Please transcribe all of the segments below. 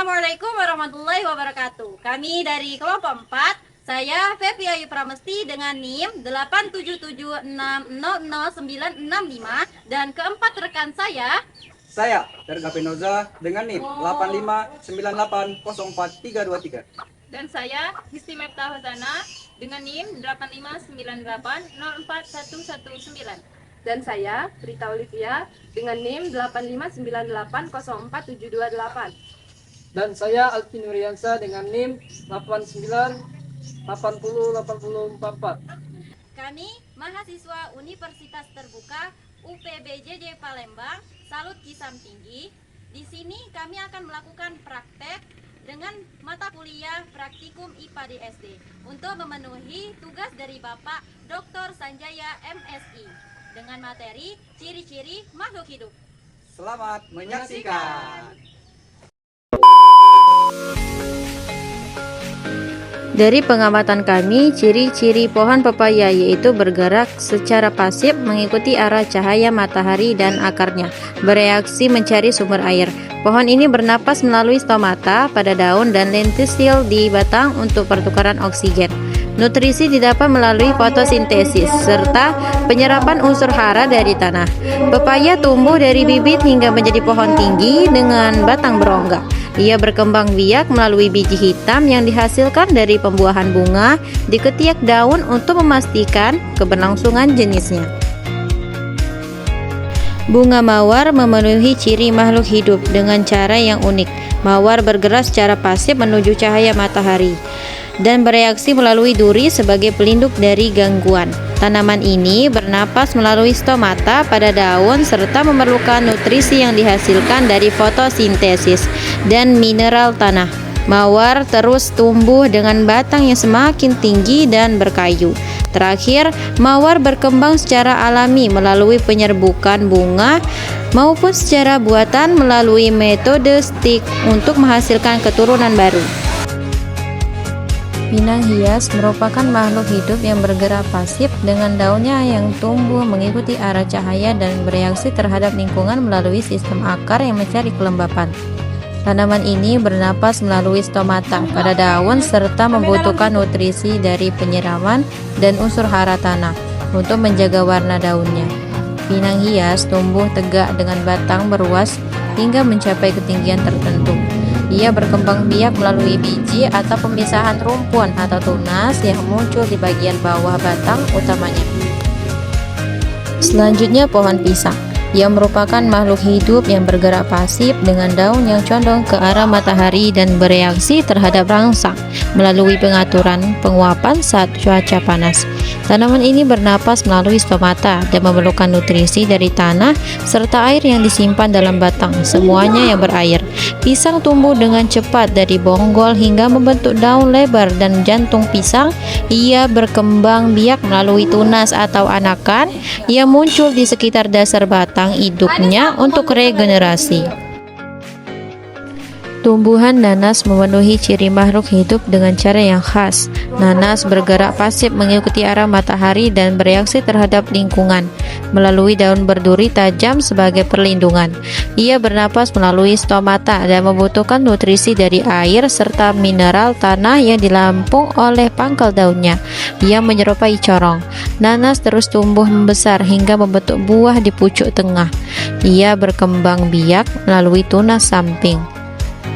Assalamualaikum warahmatullahi wabarakatuh. Kami dari kelompok 4, saya Fevi Ayu Pramesti dengan NIM 877600965 dan keempat rekan saya Terga Penoza dengan NIM 859804323. Dan saya Gusti Mepta Hosana dengan NIM 859804119. Dan saya Rita Olivia dengan NIM 859804728. Dan saya Alvin Nuriansa dengan NIM 89808044. Kami mahasiswa Universitas Terbuka UPBJJ Palembang, Salut Kisam Tinggi. Di sini kami akan melakukan praktek dengan mata kuliah praktikum IPA di SD untuk memenuhi tugas dari Bapak Dr. Sanjaya MSI dengan materi ciri-ciri makhluk hidup. Selamat menyaksikan. Dari pengamatan kami, ciri-ciri pohon pepaya yaitu bergerak secara pasif mengikuti arah cahaya matahari dan akarnya bereaksi mencari sumber air. Pohon ini bernapas melalui stomata pada daun dan lentisil di batang untuk pertukaran oksigen. Nutrisi didapat melalui fotosintesis serta penyerapan unsur hara dari tanah. Pepaya tumbuh dari bibit hingga menjadi pohon tinggi dengan batang berongga. Ia berkembang biak melalui biji hitam yang dihasilkan dari pembuahan bunga di ketiak daun untuk memastikan keberlangsungan jenisnya. Bunga mawar memenuhi ciri makhluk hidup dengan cara yang unik. Mawar bergerak secara pasif menuju cahaya matahari dan bereaksi melalui duri sebagai pelindung dari gangguan. Tanaman ini bernapas melalui stomata pada daun serta memerlukan nutrisi yang dihasilkan dari fotosintesis dan mineral tanah. Mawar terus tumbuh dengan batang yang semakin tinggi dan berkayu. Terakhir, mawar berkembang secara alami melalui penyerbukan bunga maupun secara buatan melalui metode stik untuk menghasilkan keturunan baru. Pinang hias merupakan makhluk hidup yang bergerak pasif dengan daunnya yang tumbuh mengikuti arah cahaya dan bereaksi terhadap lingkungan melalui sistem akar yang mencari kelembapan. Tanaman ini bernapas melalui stomata pada daun serta membutuhkan nutrisi dari penyiraman dan unsur hara tanah untuk menjaga warna daunnya. Pinang hias tumbuh tegak dengan batang beruas hingga mencapai ketinggian tertentu. Ia berkembang biak melalui biji atau pemisahan rumpun atau tunas yang muncul di bagian bawah batang utamanya. Selanjutnya pohon pisang, yang merupakan makhluk hidup yang bergerak pasif dengan daun yang condong ke arah matahari dan bereaksi terhadap rangsang melalui pengaturan penguapan saat cuaca panas. Tanaman ini bernapas melalui stomata dan memerlukan nutrisi dari tanah serta air yang disimpan dalam batang, semuanya yang berair. Pisang tumbuh dengan cepat dari bonggol hingga membentuk daun lebar dan jantung pisang. Ia berkembang biak melalui tunas atau anakan yang muncul di sekitar dasar batang induknya untuk regenerasi. Tumbuhan nanas memenuhi ciri makhluk hidup dengan cara yang khas. Nanas bergerak pasif mengikuti arah matahari dan bereaksi terhadap lingkungan melalui daun berduri tajam sebagai perlindungan. Ia bernapas melalui stomata dan membutuhkan nutrisi dari air serta mineral tanah yang dilampung oleh pangkal daunnya. Ia menyerupai corong. Nanas terus tumbuh membesar hingga membentuk buah di pucuk tengah. Ia berkembang biak melalui tunas samping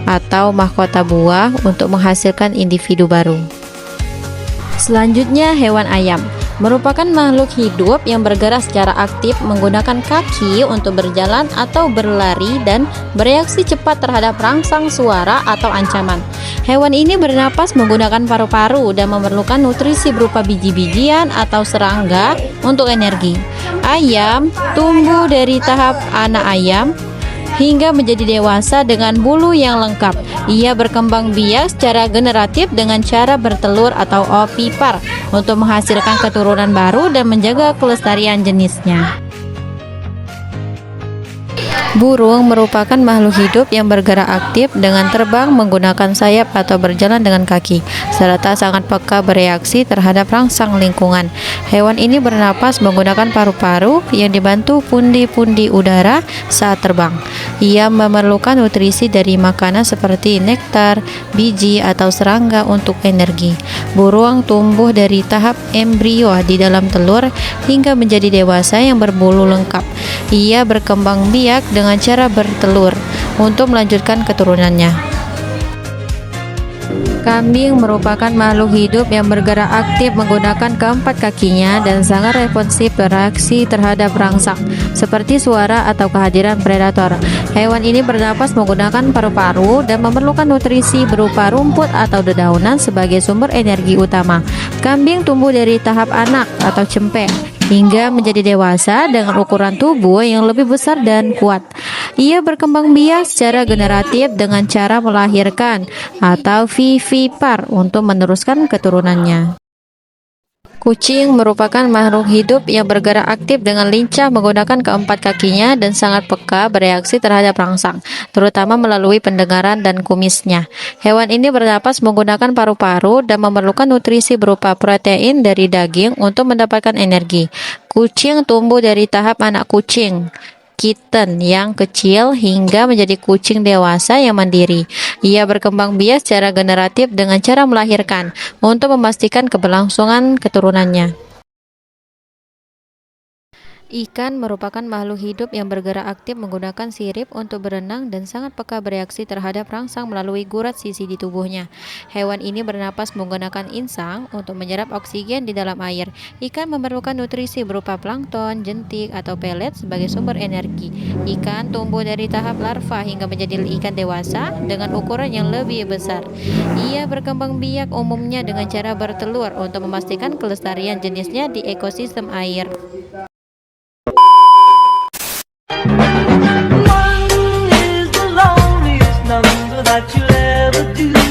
atau mahkota buah untuk menghasilkan individu baru. Selanjutnya, hewan ayam merupakan makhluk hidup yang bergerak secara aktif menggunakan kaki untuk berjalan atau berlari dan bereaksi cepat terhadap rangsang suara atau ancaman. Hewan ini bernapas menggunakan paru-paru dan memerlukan nutrisi berupa biji-bijian atau serangga untuk energi. Ayam tumbuh dari tahap anak ayam hingga menjadi dewasa dengan bulu yang lengkap. Ia berkembang biak secara generatif dengan cara bertelur atau ovipar untuk menghasilkan keturunan baru dan menjaga kelestarian jenisnya. Burung merupakan makhluk hidup yang bergerak aktif dengan terbang menggunakan sayap atau berjalan dengan kaki, serta sangat peka bereaksi terhadap rangsang lingkungan. Hewan ini bernapas menggunakan paru-paru yang dibantu pundi-pundi udara saat terbang. Ia memerlukan nutrisi dari makanan seperti nektar, biji, atau serangga untuk energi. Burung tumbuh dari tahap embrio di dalam telur hingga menjadi dewasa yang berbulu lengkap. Ia berkembang biak dengan cara bertelur untuk melanjutkan keturunannya. Kambing merupakan makhluk hidup yang bergerak aktif menggunakan keempat kakinya dan sangat responsif bereaksi terhadap rangsang, seperti suara atau kehadiran predator. Hewan ini bernapas menggunakan paru-paru dan memerlukan nutrisi berupa rumput atau dedaunan sebagai sumber energi utama. Kambing tumbuh dari tahap anak atau cempe hingga menjadi dewasa dengan ukuran tubuh yang lebih besar dan kuat. Ia berkembang biak secara generatif dengan cara melahirkan atau vivipar untuk meneruskan keturunannya. Kucing merupakan makhluk hidup yang bergerak aktif dengan lincah menggunakan keempat kakinya dan sangat peka bereaksi terhadap rangsang, terutama melalui pendengaran dan kumisnya. Hewan ini bernapas menggunakan paru-paru dan memerlukan nutrisi berupa protein dari daging untuk mendapatkan energi. Kucing tumbuh dari tahap anak kucing kitten yang kecil hingga menjadi kucing dewasa yang mandiri. Ia berkembang biak secara generatif dengan cara melahirkan untuk memastikan keberlangsungan keturunannya. Ikan merupakan makhluk hidup yang bergerak aktif menggunakan sirip untuk berenang dan sangat peka bereaksi terhadap rangsang melalui gurat sisi di tubuhnya. Hewan ini bernapas menggunakan insang untuk menyerap oksigen di dalam air. Ikan memerlukan nutrisi berupa plankton, jentik, atau pelet sebagai sumber energi. Ikan tumbuh dari tahap larva hingga menjadi ikan dewasa dengan ukuran yang lebih besar. Ia berkembang biak umumnya dengan cara bertelur untuk memastikan kelestarian jenisnya di ekosistem air. One is the loneliest number that you'll ever do.